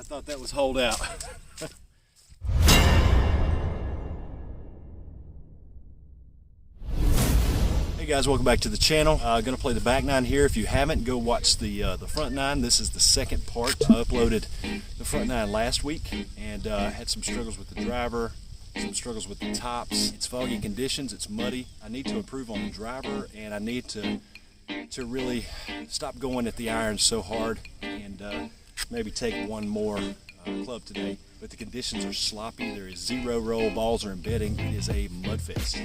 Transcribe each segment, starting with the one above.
thought that was holed out. Hey guys, welcome back to the channel. Gonna play the back nine here. If you haven't, go watch the front nine. This is the second part. I uploaded the front nine last week and had some struggles with the driver, some struggles with the tops. It's foggy conditions, it's muddy. I need to improve on the driver, and I need to really stop going at the irons so hard and maybe take one more club today. But the conditions are sloppy. There is zero roll, balls are embedding. It is a mud fest.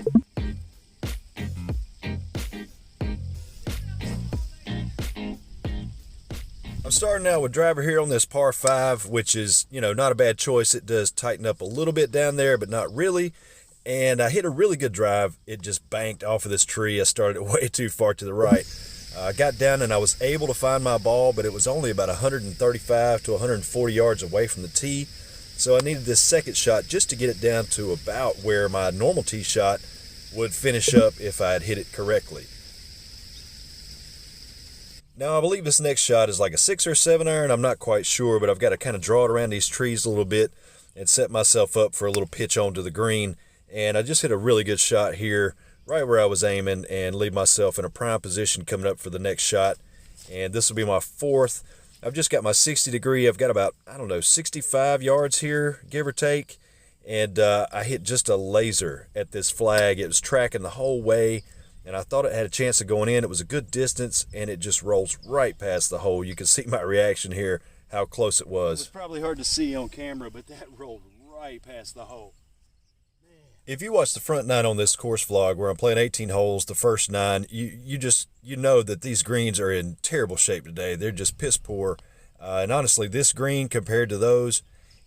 I'm starting out with driver here on this par 5, which is, not a bad choice. It does tighten up a little bit down there, but not really. And I hit a really good drive. It just banked off of this tree. I started it way too far to the right. I got down and I was able to find my ball, but it was only about 135 to 140 yards away from the tee. So I needed this second shot just to get it down to about where my normal tee shot would finish up if I had hit it correctly. Now, I believe this next shot is like a 6 or 7 iron. I'm not quite sure, but I've got to kind of draw it around these trees a little bit and set myself up for a little pitch onto the green. And I just hit a really good shot here, right where I was aiming, and leave myself in a prime position coming up for the next shot. And this will be my fourth. I've just got my 60 degree. I've got about, 65 yards here, give or take. And I hit just a laser at this flag. It was tracking the whole way, and I thought it had a chance of going in. It was a good distance, and it just rolls right past the hole. You can see my reaction here, how close it was. It was probably hard to see on camera, but that rolled right past the hole. Man. If you watch the front nine on this course vlog where I'm playing 18 holes, the first 9, you know that these greens are in terrible shape today. They're just piss poor. And honestly, this green compared to those,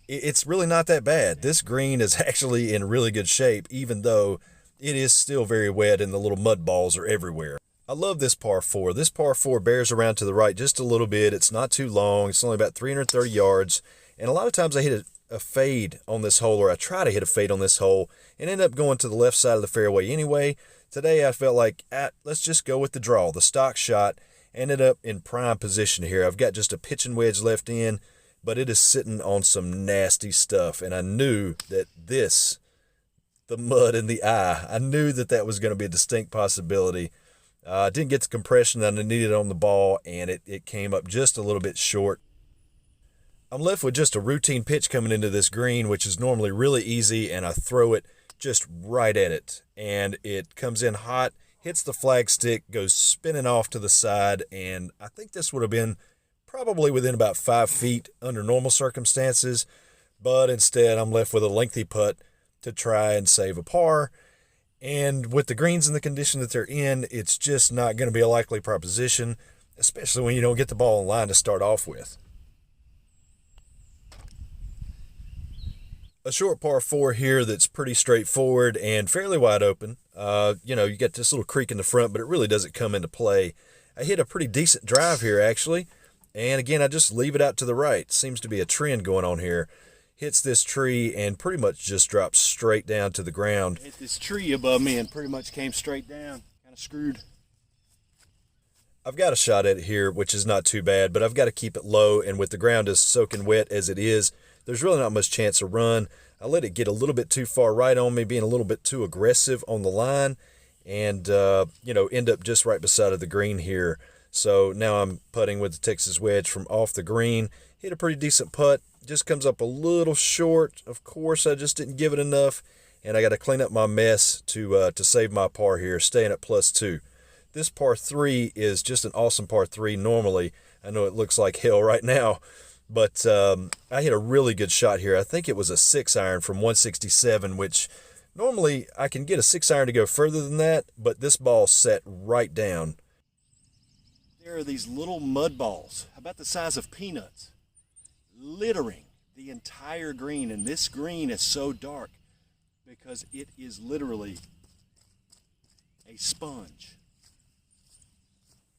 it's really not that bad. This green is actually in really good shape, even though it is still very wet and the little mud balls are everywhere. I love this par 4. This par 4 bears around to the right just a little bit. It's not too long. It's only about 330 yards. And a lot of times I hit a fade on this hole, or I try to hit a fade on this hole, and end up going to the left side of the fairway anyway. Today I felt like, let's just go with the draw, the stock shot. Ended up in prime position here. I've got just a pitching wedge left in, but it is sitting on some nasty stuff. And I knew that the mud in the eye, I knew that was going to be a distinct possibility. I didn't get the compression that I needed on the ball, and it came up just a little bit short. I'm left with just a routine pitch coming into this green, which is normally really easy, and I throw it just right at it. And it comes in hot, hits the flag stick, goes spinning off to the side, and I think this would have been probably within about 5 feet under normal circumstances, but instead I'm left with a lengthy putt to try and save a par. And with the greens in the condition that they're in, it's just not going to be a likely proposition, especially when you don't get the ball in line to start off with. A short par 4 here that's pretty straightforward and fairly wide open. You got this little creek in the front, but it really doesn't come into play. I hit a pretty decent drive here, actually. And again, I just leave it out to the right. Seems to be a trend going on here. Hits this tree and pretty much just drops straight down to the ground. Hit this tree above me and pretty much came straight down. Kind of screwed. I've got a shot at it here, which is not too bad, but I've got to keep it low, and with the ground as soaking wet as it is, there's really not much chance of run. I let it get a little bit too far right on me, being a little bit too aggressive on the line, and, end up just right beside of the green here. So now I'm putting with the Texas wedge from off the green. Hit a pretty decent putt. Just comes up a little short. Of course, I just didn't give it enough, and I got to clean up my mess to save my par here, staying at +2. This par 3 is just an awesome par 3 normally. I know it looks like hell right now, but I hit a really good shot here. I think it was a 6 iron from 167, which normally I can get a 6 iron to go further than that, but this ball set right down. There are these little mud balls, about the size of peanuts, littering the entire green, and this green is so dark because it is literally a sponge.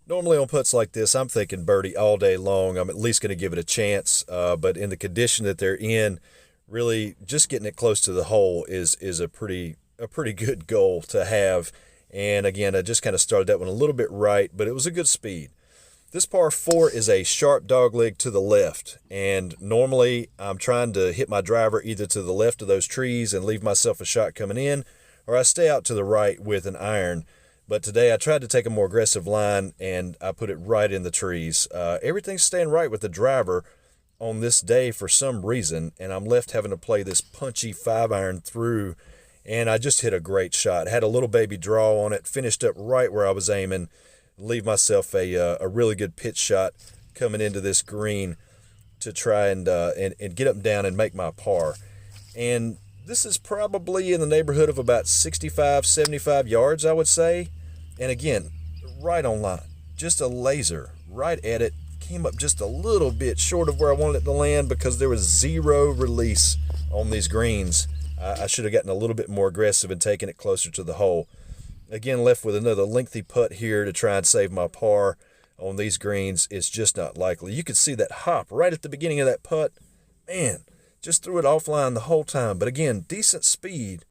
Normally on putts like this, I'm thinking birdie all day long. I'm at least going to give it a chance, but in the condition that they're in, really just getting it close to the hole is a pretty good goal to have. And again, I just kind of started that one a little bit right, but it was a good speed. This par 4 is a sharp dogleg to the left, and normally I'm trying to hit my driver either to the left of those trees and leave myself a shot coming in, or I stay out to the right with an iron. But today I tried to take a more aggressive line, and I put it right in the trees. Everything's staying right with the driver on this day for some reason, and I'm left having to play this punchy 5-iron through, and I just hit a great shot. Had a little baby draw on it, finished up right where I was aiming, leave myself a really good pitch shot coming into this green to try and get up and down and make my par. And this is probably in the neighborhood of about 65, 75 yards, I would say. And again, right on line, just a laser right at it. Came up just a little bit short of where I wanted it to land because there was zero release on these greens. I should have gotten a little bit more aggressive and taken it closer to the hole. Again, left with another lengthy putt here to try and save my par on these greens. It's just not likely. You could see that hop right at the beginning of that putt. Man, just threw it offline the whole time. But again, decent speed.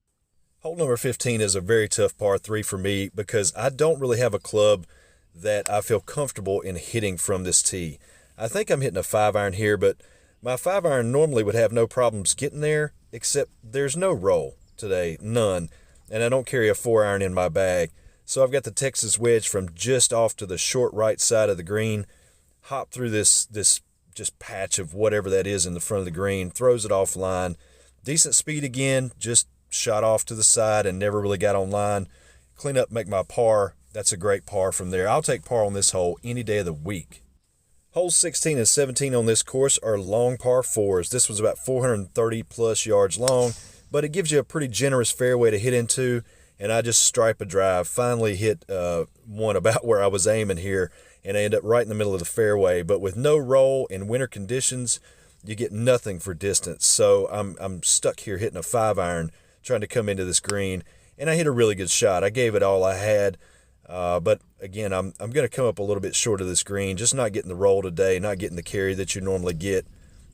Hole number 15 is a very tough par 3 for me because I don't really have a club that I feel comfortable in hitting from this tee. I think I'm hitting a 5-iron here, but my 5-iron normally would have no problems getting there, except there's no roll today, none. And I don't carry a 4-iron in my bag. So I've got the Texas wedge from just off to the short right side of the green, hop through this just patch of whatever that is in the front of the green, throws it offline. Decent speed again, just shot off to the side and never really got on line. Clean up, make my par. That's a great par from there. I'll take par on this hole any day of the week. Holes 16 and 17 on this course are long par 4s. This was about 430 plus yards long, but it gives you a pretty generous fairway to hit into, and I just stripe a drive. Finally hit one about where I was aiming here, and I end up right in the middle of the fairway. But with no roll in winter conditions, you get nothing for distance. So I'm stuck here hitting a 5-iron, trying to come into this green, and I hit a really good shot. I gave it all I had, but again, I'm going to come up a little bit short of this green, just not getting the roll today, not getting the carry that you normally get,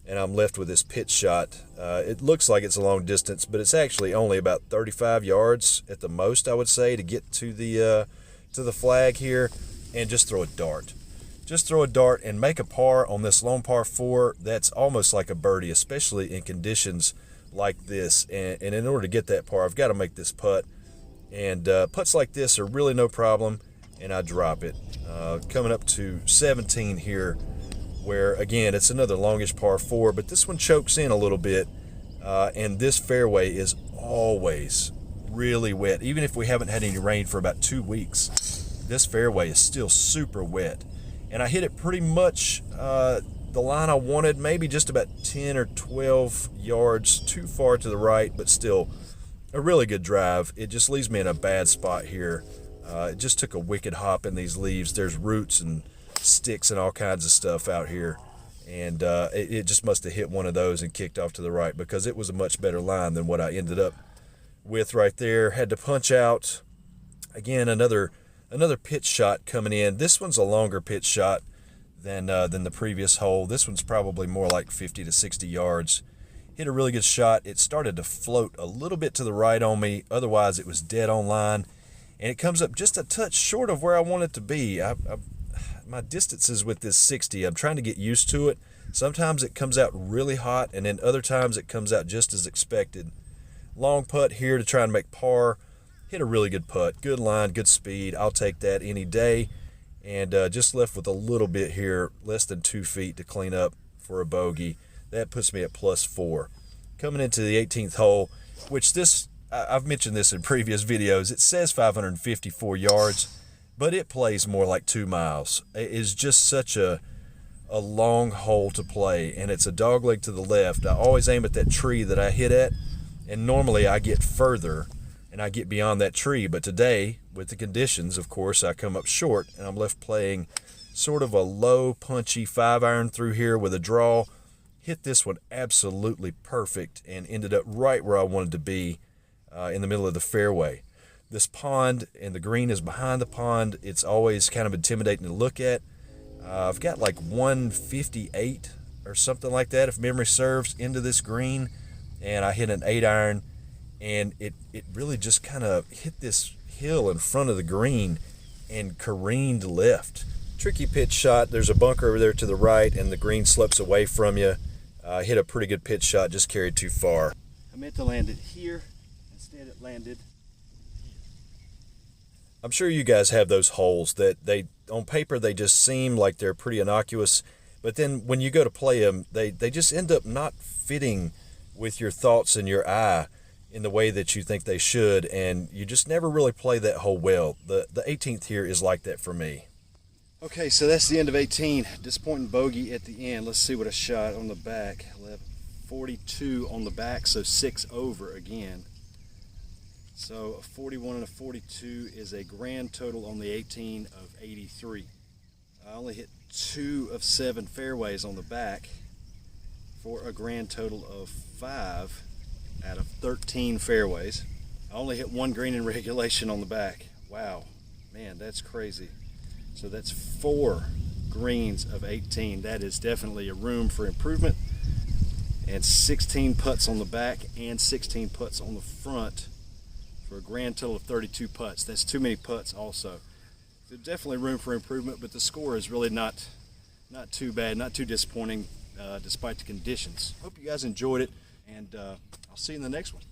and I'm left with this pitch shot. It looks like it's a long distance, but it's actually only about 35 yards at the most, I would say, to get to the flag here, and just throw a dart. Just throw a dart and make a par on this long par 4. That's almost like a birdie, especially in conditions like this. And in order to get that par, I've got to make this putt. And putts like this are really no problem, and I drop it. Coming up to 17 here, where, again, it's another longish par 4, but this one chokes in a little bit, and this fairway is always really wet. Even if we haven't had any rain for about 2 weeks, this fairway is still super wet. And I hit it pretty much the line I wanted, maybe just about 10 or 12 yards too far to the right, but still a really good drive. It just leaves me in a bad spot here. It just took a wicked hop in these leaves. There's roots and sticks and all kinds of stuff out here, and it just must have hit one of those and kicked off to the right, because it was a much better line than what I ended up with right there. Had to punch out. Again, another pitch shot coming in. This one's a longer pitch shot than the previous hole. This one's probably more like 50 to 60 yards. Hit a really good shot. It started to float a little bit to the right on me. Otherwise, it was dead on line. And it comes up just a touch short of where I want it to be. My distances with this 60, I'm trying to get used to it. Sometimes it comes out really hot, and then other times it comes out just as expected. Long putt here to try and make par. Hit a really good putt. Good line, good speed. I'll take that any day. And just left with a little bit here, less than 2 feet to clean up for a bogey. That puts me at +4. Coming into the 18th hole, which I've mentioned this in previous videos. It says 554 yards, but it plays more like 2 miles. It is just such a long hole to play, and it's a dogleg to the left. I always aim at that tree that I hit at, and normally I get further and I get beyond that tree. But today, with the conditions, of course, I come up short, and I'm left playing sort of a low, punchy 5-iron through here with a draw. Hit this one absolutely perfect and ended up right where I wanted to be, in the middle of the fairway. This pond, and the green is behind the pond. It's always kind of intimidating to look at. I've got like 158 or something like that, if memory serves, into this green, and I hit an 8-iron, and it really just kind of hit this hill in front of the green and careened left. tricky pitch shot. There's a bunker over there to the right, and the green slopes away from you. Hit a pretty good pitch shot, just carried too far. I meant to land it here. Instead it landed here. I'm sure you guys have those holes that on paper they just seem like they're pretty innocuous, but then when you go to play them, they just end up not fitting with your thoughts and your eye in the way that you think they should, and you just never really play that hole well. The 18th here is like that for me. Okay, so that's the end of 18. Disappointing bogey at the end. Let's see what I shot on the back. 42 on the back, so 6 over again. So a 41 and a 42 is a grand total on the 18 of 83. I only hit 2 of 7 fairways on the back for a grand total of 5 out of 13 fairways. I only hit 1 green in regulation on the back. Wow, man, that's crazy. So that's 4 greens of 18. That is definitely a room for improvement. And 16 putts on the back and 16 putts on the front for a grand total of 32 putts. That's too many putts also. There's definitely room for improvement, but the score is really not too bad, not too disappointing despite the conditions. Hope you guys enjoyed it, and I'll see you in the next one.